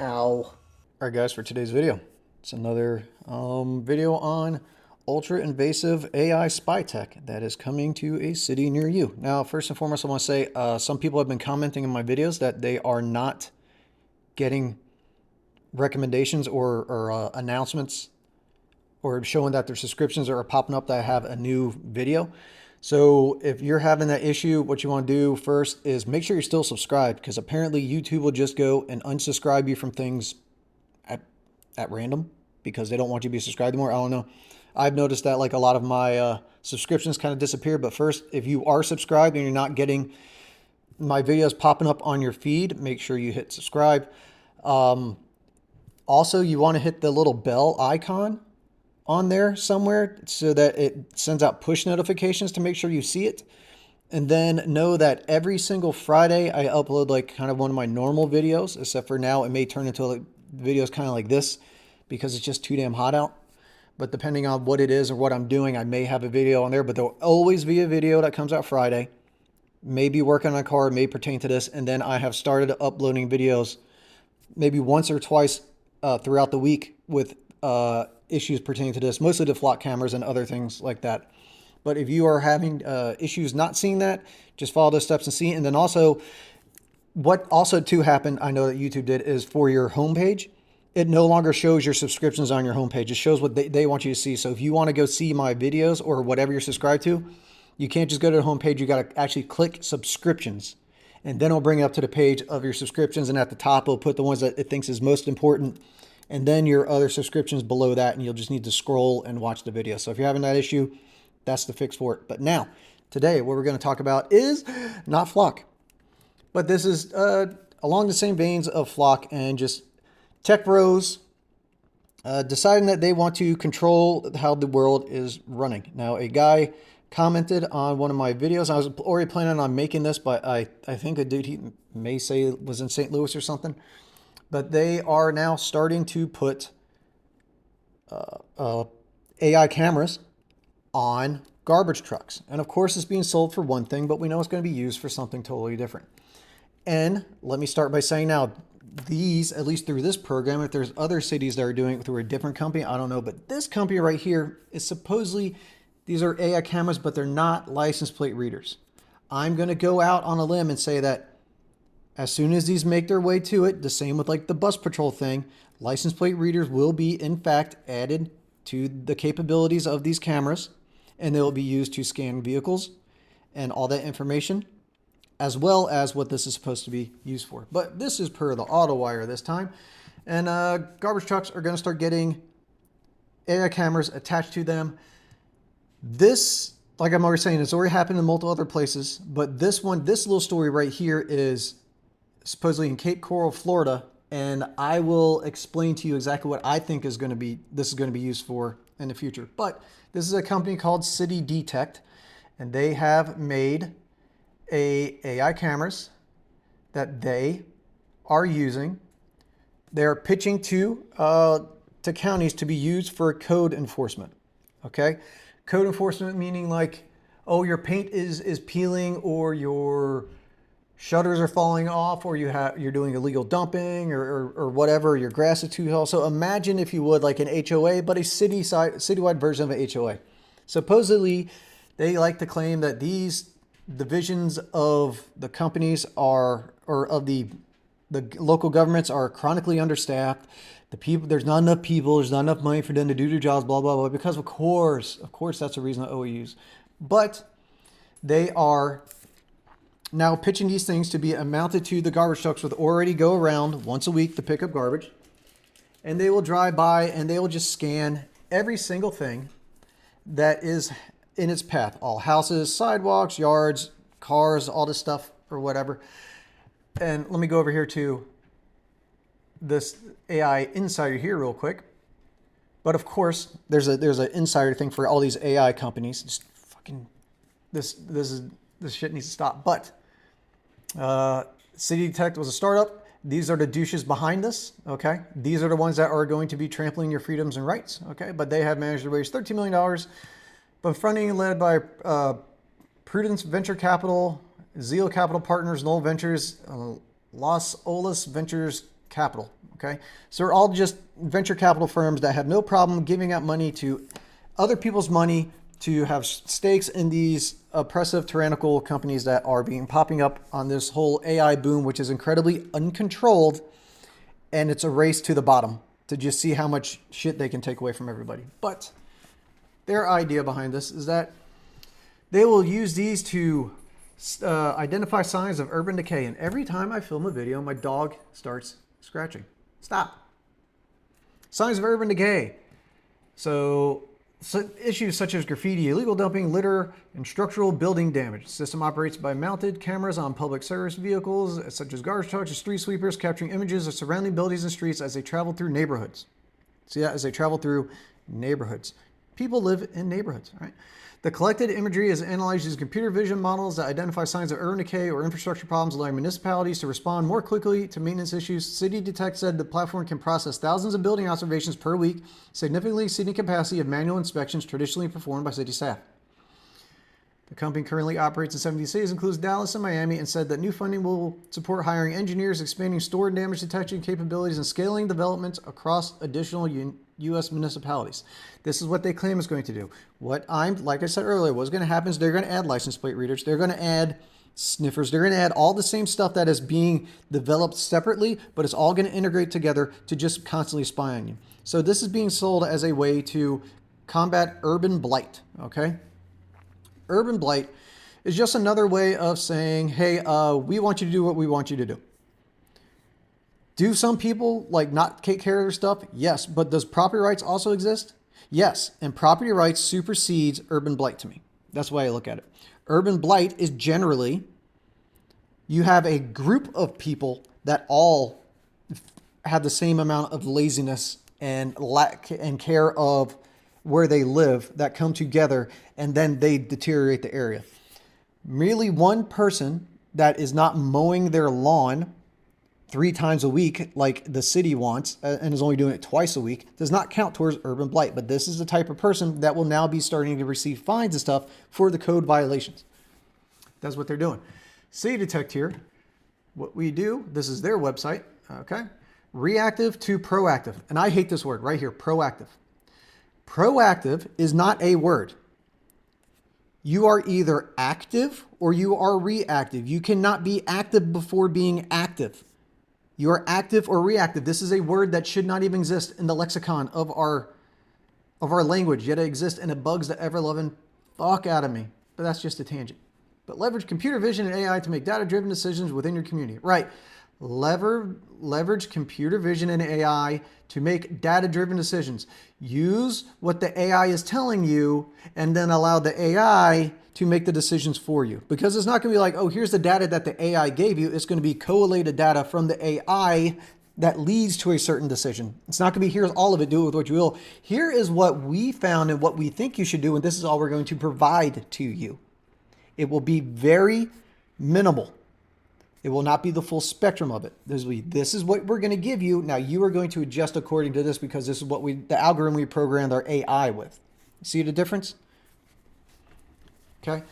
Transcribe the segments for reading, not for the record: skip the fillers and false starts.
Ow. All right, guys, for today's video, it's another video on ultra invasive AI spy tech that is coming to a city near you. Now, first and foremost, I want to say some people have been commenting in my videos that they are not getting recommendations or announcements or showing that their subscriptions are popping up that have a new video. So if you're having that issue, what you want to do first is make sure you're still subscribed, because apparently YouTube will just go and unsubscribe you from things at random because they don't want you to be subscribed anymore. I don't know. I've noticed that like a lot of my subscriptions kind of disappear. But first, if you are subscribed and you're not getting my videos popping up on your feed, make sure you hit subscribe. Also, you want to hit the little bell icon on there somewhere so that it sends out push notifications to make sure you see it. And then know that every single Friday I upload like kind of one of my normal videos, except for now it may turn into like videos kind of like this because it's just too damn hot out. But depending on what it is or what I'm doing, I may have a video on there, but there'll always be a video that comes out Friday. Maybe working on a car, may pertain to this. And then I have started uploading videos maybe once or twice throughout the week with issues pertaining to this, mostly to flock cameras and other things like that. But if you are having issues not seeing that, just follow those steps and see. And then also, what also too happened, I know that YouTube did, is for your homepage, it no longer shows your subscriptions on your homepage. It shows what they want you to see. So if you want to go see my videos or whatever you're subscribed to, you can't just go to the homepage. You got to actually click subscriptions. And then it'll bring it up to the page of your subscriptions. And at the top, it'll put the ones that it thinks is most important. And then your other subscriptions below that. And you'll just need to scroll and watch the video. So if you're having that issue, that's the fix for it. But now, today, what we're going to talk about is not flock. But this is along the same veins of flock and just tech bros deciding that they want to control how the world is running. Now, a guy commented on one of my videos. I was already planning on making this, but I think a dude, he may say was in St. Louis or something. But they are now starting to put AI cameras on garbage trucks. And of course, it's being sold for one thing, but we know it's going to be used for something totally different. And let me start by saying now, these, at least through this program, if there's other cities that are doing it through a different company, I don't know. But this company right here is supposedly, these are AI cameras, but they're not license plate readers. I'm going to go out on a limb and say that as soon as these make their way to it, the same with like the bus patrol thing, license plate readers will be in fact added to the capabilities of these cameras, and they will be used to scan vehicles and all that information, as well as what this is supposed to be used for. But this is per the AutoWire this time. And garbage trucks are going to start getting AI cameras attached to them. This, like I'm already saying, it's already happened in multiple other places. But this one, this little story right here is supposedly in Cape Coral, Florida. And I will explain to you exactly what I think is going to be, this is going to be used for in the future. But this is a company called City Detect, and they have made AI cameras that they are using. They're pitching to counties to be used for code enforcement. Okay, code enforcement meaning like, oh, your paint is peeling, or your shutters are falling off, or you're doing illegal dumping, or whatever. Your grass is too tall. So imagine, if you would, like an HOA, but a citywide version of an HOA. Supposedly, they like to claim that these divisions of the companies are, or of the local governments, are chronically understaffed. The people, there's not enough people, there's not enough money for them to do their jobs, blah, blah, blah, because of course, that's a reason that OEUs. But they are now pitching these things to be mounted to the garbage trucks, with already go around once a week to pick up garbage. And they will drive by and they will just scan every single thing that is in its path. All houses, sidewalks, yards, cars, all this stuff or whatever. And let me go over here to this AI insider here real quick. But of course, there's an insider thing for all these AI companies. Just fucking this shit needs to stop. But City Detect was a startup. These are the douches behind this. Okay, these are the ones that are going to be trampling your freedoms and rights. Okay, but they have managed to raise $13 million. But funding led by Prudence Venture Capital, Zeo Capital Partners, Knoll Ventures, Los Olas Ventures capital. Okay, so they're all just venture capital firms that have no problem giving out money to other people's money to have stakes in these oppressive, tyrannical companies that are popping up on this whole AI boom, which is incredibly uncontrolled, and it's a race to the bottom to just see how much shit they can take away from everybody. But their idea behind this is that they will use these to identify signs of urban decay. And every time I film a video, my dog starts scratching. Stop. Signs of urban decay. So issues such as graffiti, illegal dumping, litter, and structural building damage. The system operates by mounted cameras on public service vehicles, such as garbage trucks and street sweepers, capturing images of surrounding buildings and streets as they travel through neighborhoods. See that? As they travel through neighborhoods. People live in neighborhoods, right? The collected imagery is analyzed using computer vision models that identify signs of urban decay or infrastructure problems, allowing municipalities to respond more quickly to maintenance issues. City Detect said the platform can process thousands of building observations per week, significantly exceeding capacity of manual inspections traditionally performed by city staff. The company currently operates in 70 cities, includes Dallas and Miami, and said that new funding will support hiring engineers, expanding store and damage detection capabilities, and scaling developments across additional U.S. municipalities. This is what they claim is going to do. Like I said earlier, what's going to happen is they're going to add license plate readers. They're going to add sniffers. They're going to add all the same stuff that is being developed separately, but it's all going to integrate together to just constantly spy on you. So this is being sold as a way to combat urban blight, okay? Urban blight is just another way of saying, hey, we want you to do what we want you to do. Do some people like not take care of their stuff? Yes. But does property rights also exist? Yes. And property rights supersedes urban blight to me. That's the way I look at it. Urban blight is generally, you have a group of people that all have the same amount of laziness and lack and care of where they live that come together, and then they deteriorate the area. Merely one person that is not mowing their lawn 3 times a week like the city wants and is only doing it twice a week does not count towards urban blight. But this is the type of person that will now be starting to receive fines and stuff for the code violations. That's what they're doing. City Detect here, what we do, this is their website, okay? Reactive to proactive. And I hate this word right here, proactive. Proactive is not a word. You are either active or you are reactive. You cannot be active before being active. You are active or reactive. This is a word that should not even exist in the lexicon of our language, yet it exists and it bugs the ever-loving fuck out of me. But that's just a tangent. But leverage computer vision and AI to make data-driven decisions within your community. Right. Leverage computer vision and AI to make data-driven decisions. Use what the AI is telling you and then allow the AI to make the decisions for you. Because it's not going to be like, oh, here's the data that the AI gave you. It's going to be collated data from the AI that leads to a certain decision. It's not going to be, here's all of it, do it with what you will. Here is what we found and what we think you should do, and this is all we're going to provide to you. It will be very minimal. It will not be the full spectrum of it. This is what we're going to give you. Now you are going to adjust according to this because this is what the algorithm we programmed our AI with. See the difference? Okay.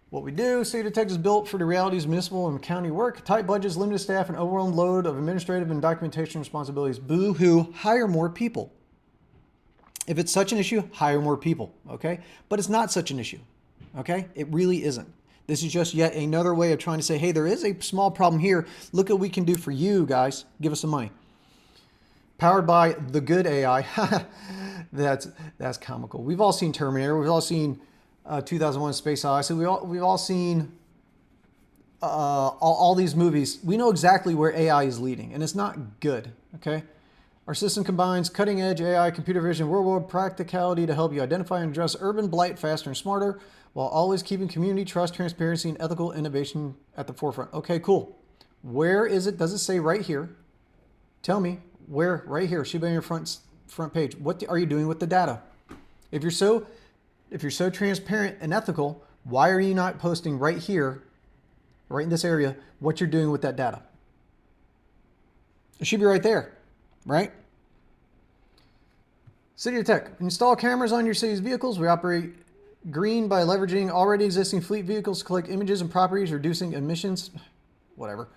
What we do, City Detect is built for the realities of municipal and county work, tight budgets, limited staff, and overwhelmed load of administrative and documentation responsibilities. Boo-hoo, hire more people. If it's such an issue, hire more people, okay? But it's not such an issue, okay? It really isn't. This is just yet another way of trying to say, hey, there is a small problem here. Look what we can do for you guys. Give us some money. Powered by the good AI. That's comical. We've all seen Terminator. We've all seen 2001: Space Odyssey. We've all seen all these movies. We know exactly where AI is leading, and it's not good, okay? Our system combines cutting-edge AI, computer vision, real-world practicality to help you identify and address urban blight faster and smarter, while always keeping community trust, transparency, and ethical innovation at the forefront. Okay, cool. Where is it? Does it say right here? Tell me where. Right here. Should be on your front page. What are you doing with the data? If you're so transparent and ethical, why are you not posting right here, right in this area, what you're doing with that data? It should be right there, right? City Detect. Install cameras on your city's vehicles. We operate green by leveraging already existing fleet vehicles to collect images and properties, reducing emissions. Whatever.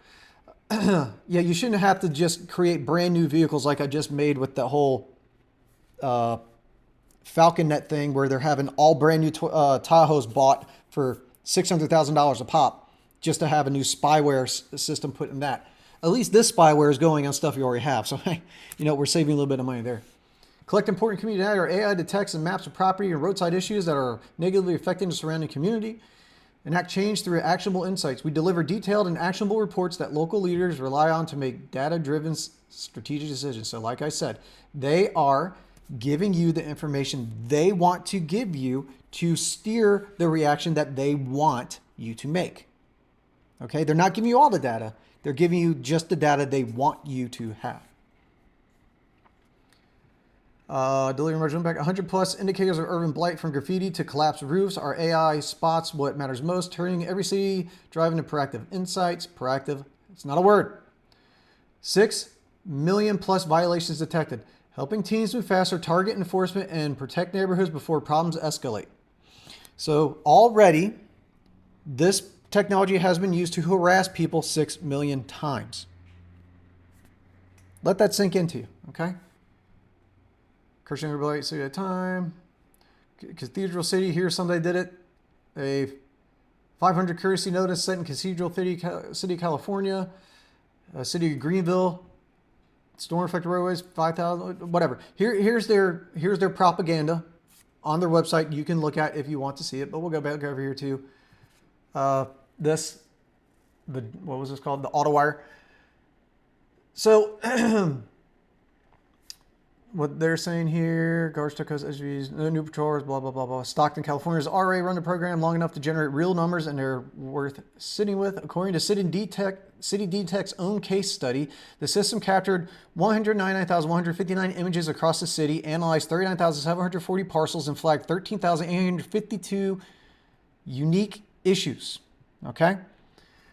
yeah, you shouldn't have to just create brand new vehicles like I just made with the whole Falcon Net thing where they're having all brand new Tahoes bought for $600,000 a pop just to have a new spyware system put in that. At least this spyware is going on stuff you already have. So, you know, we're saving a little bit of money there. Collect important community data. Our AI detects and maps of property and roadside issues that are negatively affecting the surrounding community. Enact change through actionable insights. We deliver detailed and actionable reports that local leaders rely on to make data-driven strategic decisions. So like I said, they are giving you the information they want to give you to steer the reaction that they want you to make. Okay, they're not giving you all the data. They're giving you just the data they want you to have. Delivering marginal impact, 100 plus indicators of urban blight from graffiti to collapsed roofs. Our AI spots what matters most, turning every city driving to proactive insights. Proactive, it's not a word. 6 million plus violations detected. Helping teams move faster, target enforcement, and protect neighborhoods before problems escalate. So already, this technology has been used to harass people 6 million times. Let that sink into you, okay? Cursing everybody city at a time. Cathedral City, here somebody did it. A 500 courtesy notice sent in Cathedral City, California. City of Greenville. Storm affected roadways, 5,000, whatever. Here's their propaganda on their website. You can look at if you want to see it, but we'll go back over here to what was this called? The AutoWire. So what they're saying here, garbage truck has SUVs, no new patrols, blah, blah, blah, blah. Stockton, California has already run the program long enough to generate real numbers, and they're worth sitting with. According to City Detect's own case study, the system captured 199,159 images across the city, analyzed 39,740 parcels, and flagged 13,852 unique issues. Okay?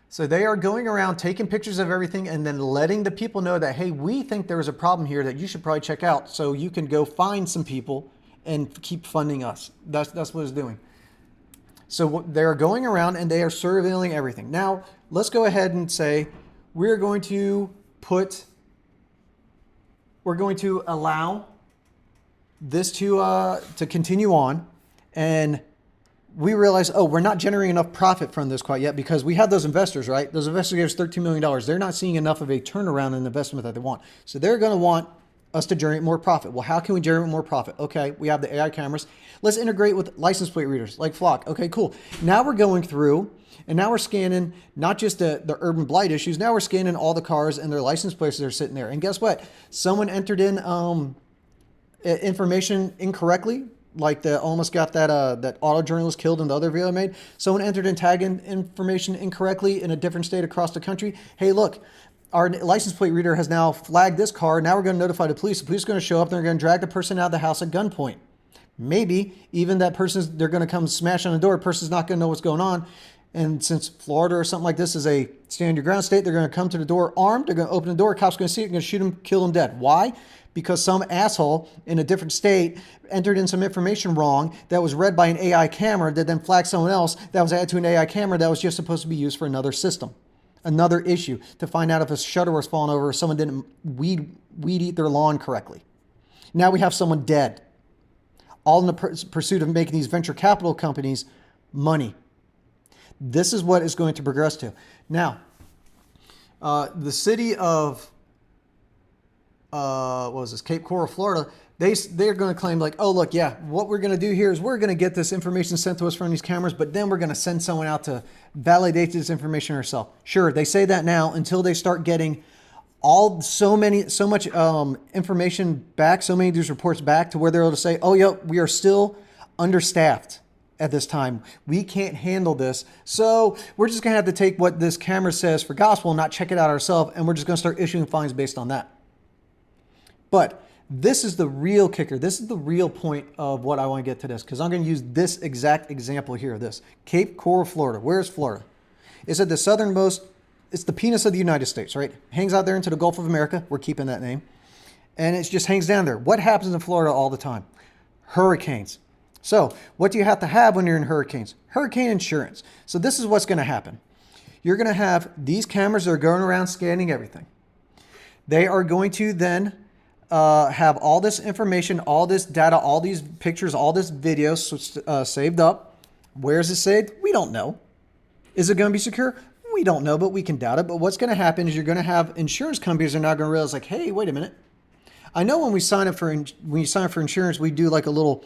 So they are going around taking pictures of everything and then letting the people know that, hey, we think there's a problem here that you should probably check out, so you can go find some people and keep funding us. That's what it's doing. So they're going around and they are surveilling everything. Now, let's go ahead and say we're going to allow this to continue on, and we realize, oh, we're not generating enough profit from this quite yet because we had those investors, right? Those investors gave us $13 million. They're not seeing enough of a turnaround in the investment that they want. So they're going to want us to generate more profit. Well, how can we generate more profit? Okay, we have the AI cameras. Let's integrate with license plate readers like Flock. Okay, cool. Now we're going through and now we're scanning not just the urban blight issues. Now we're scanning all the cars and their license plates that are sitting there. And guess what? Someone entered in information incorrectly. Like almost got that auto journalist killed in the other video I made. Someone entered in tag information incorrectly in a different state across the country. Hey, look, our license plate reader has now flagged this car. Now we're going to notify the police. The police are going to show up. They're going to drag the person out of the house at gunpoint. Maybe even they're going to come smash on the door. The person's not going to know what's going on. And since Florida or something like this is a stand your ground state, they're going to come to the door armed. They're going to open the door. Cops are going to see it. They're going to shoot them, kill them dead. Why? Because some asshole in a different state entered in some information wrong that was read by an AI camera that then flagged someone else that was added to an AI camera that was just supposed to be used for another system, another issue, to find out if a shutter was falling over or someone didn't weed eat their lawn correctly. Now we have someone dead, all in the pursuit of making these venture capital companies money. This is what is going to progress to. Now, the city of Cape Coral, Florida, they're going to claim like, oh, look, yeah, what we're going to do here is we're going to get this information sent to us from these cameras, but then we're going to send someone out to validate this information ourselves. Sure, they say that now until they start getting so much information back, so many of these reports back to where they're able to say, oh, yeah, we are still understaffed at this time. We can't handle this. So we're just going to have to take what this camera says for gospel and not check it out ourselves, and we're just going to start issuing fines based on that. But this is the real kicker. This is the real point of what I want to get to this, because I'm going to use this exact example here, this. Cape Coral, Florida. Where's Florida? It's at the southernmost, it's the penis of the United States, right? Hangs out there into the Gulf of America. We're keeping that name. And it just hangs down there. What happens in Florida all the time? Hurricanes. So what do you have to have when you're in hurricanes? Hurricane insurance. So this is what's going to happen. you're going to have these cameras that are going around scanning everything. They are going to then have all this information, all this data, all these pictures, all this video saved up. Where is it saved? We don't know. Is it going to be secure? We don't know, but we can doubt it. But what's going to happen is you're going to have insurance companies are now going to realize like, hey, wait a minute. I know when you sign up for insurance, we do like a little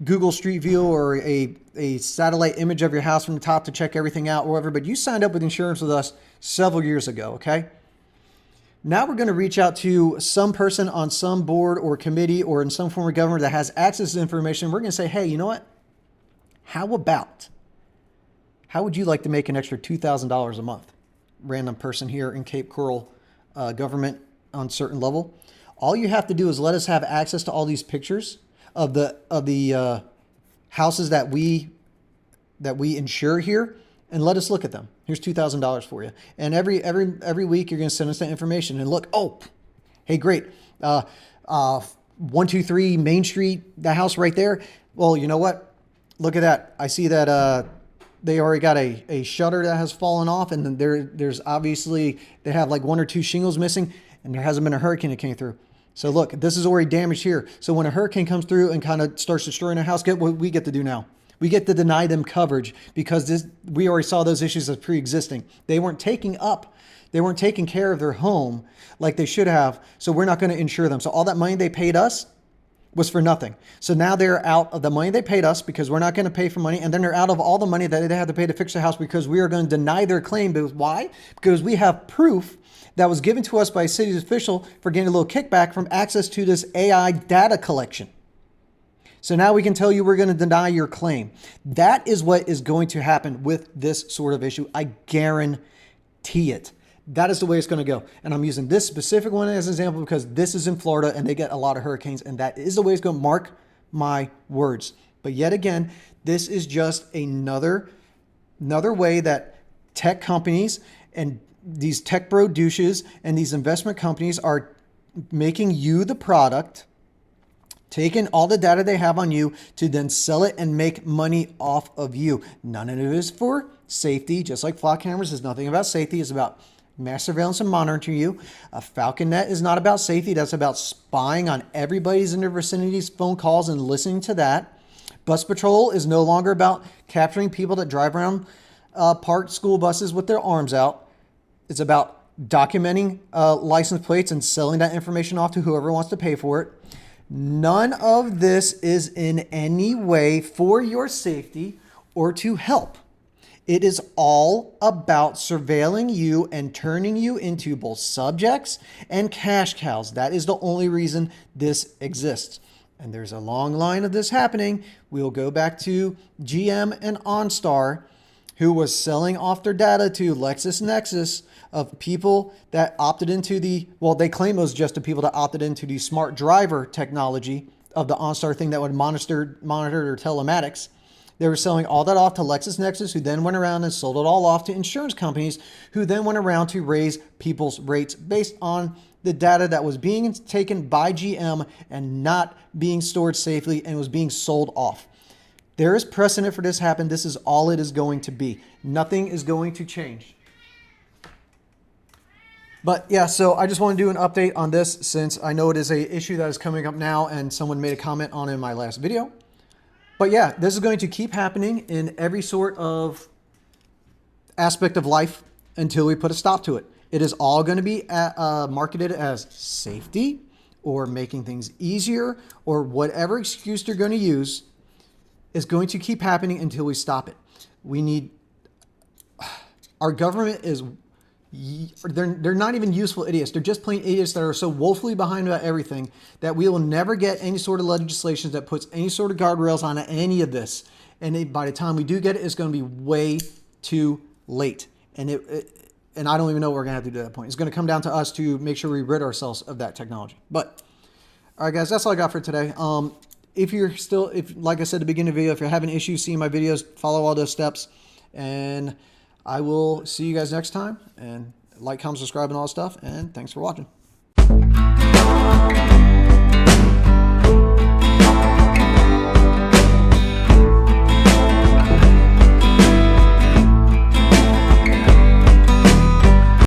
Google Street View or a satellite image of your house from the top to check everything out or whatever. But you signed up with insurance with us several years ago, okay? Now we're going to reach out to some person on some board or committee or in some form of government that has access to information. We're going to say, hey, you know what? How would you like to make an extra $2,000 a month? Random person here in Cape Coral government on certain level. All you have to do is let us have access to all these pictures of the houses that we insure here, and let us look at them. Here's $2,000 for you. And every week you're going to send us that information and look. Oh, hey, great. 123 Main Street, the house right there. Well, you know what? Look at that. I see that they already got a shutter that has fallen off, and then there's obviously they have like 1 or 2 shingles missing, and there hasn't been a hurricane that came through. So look, this is already damaged here. So when a hurricane comes through and kind of starts destroying a house, get what we get to do now. We get to deny them coverage because we already saw those issues as pre-existing. They weren't taking care of their home like they should have. So we're not going to insure them. So all that money they paid us was for nothing. So now they're out of the money they paid us because we're not going to pay for money. And then they're out of all the money that they had to pay to fix the house because we are going to deny their claim. But why? Because we have proof that was given to us by a city official for getting a little kickback from access to this AI data collection. So now we can tell you we're going to deny your claim. That is what is going to happen with this sort of issue. I guarantee it. That is the way it's going to go. And I'm using this specific one as an example because this is in Florida and they get a lot of hurricanes, and that is the way it's going to mark my words. But yet again, this is just another way that tech companies and these tech bro douches and these investment companies are making you the product, taking all the data they have on you to then sell it and make money off of you. None of it is for safety. Just like flock cameras is nothing about safety. It's about mass surveillance and monitoring you. A Falcon Net is not about safety. That's about spying on everybody's in their vicinity's phone calls and listening to that. Bus patrol is no longer about capturing people that drive around parked school buses with their arms out. It's about documenting license plates and selling that information off to whoever wants to pay for it. None of this is in any way for your safety or to help. It is all about surveilling you and turning you into both subjects and cash cows. That is the only reason this exists. And there's a long line of this happening. We'll go back to GM and OnStar, who was selling off their data to LexisNexis of people that opted into they claim it was just the people that opted into the smart driver technology of the OnStar thing that would monitor their telematics. They were selling all that off to LexisNexis, who then went around and sold it all off to insurance companies, who then went around to raise people's rates based on the data that was being taken by GM and not being stored safely and was being sold off. There is precedent for this happen. This is all it is going to be. Nothing is going to change. But yeah, so I just want to do an update on this since I know it is an issue that is coming up now and someone made a comment on it in my last video. But yeah, this is going to keep happening in every sort of aspect of life until we put a stop to it. It is all going to be marketed as safety or making things easier or whatever excuse they're going to use is going to keep happening until we stop it. Our government is, they're not even useful idiots. They're just plain idiots that are so woefully behind about everything that we will never get any sort of legislation that puts any sort of guardrails on any of this. And by the time we do get it, it's going to be way too late. And I don't even know what we're going to have to do at that point. It's going to come down to us to make sure we rid ourselves of that technology. But all right, guys, that's all I got for today. Like I said at the beginning of the video, if you're having issues seeing my videos, follow all those steps. And I will see you guys next time. And like, comment, subscribe, and all that stuff. And thanks for watching.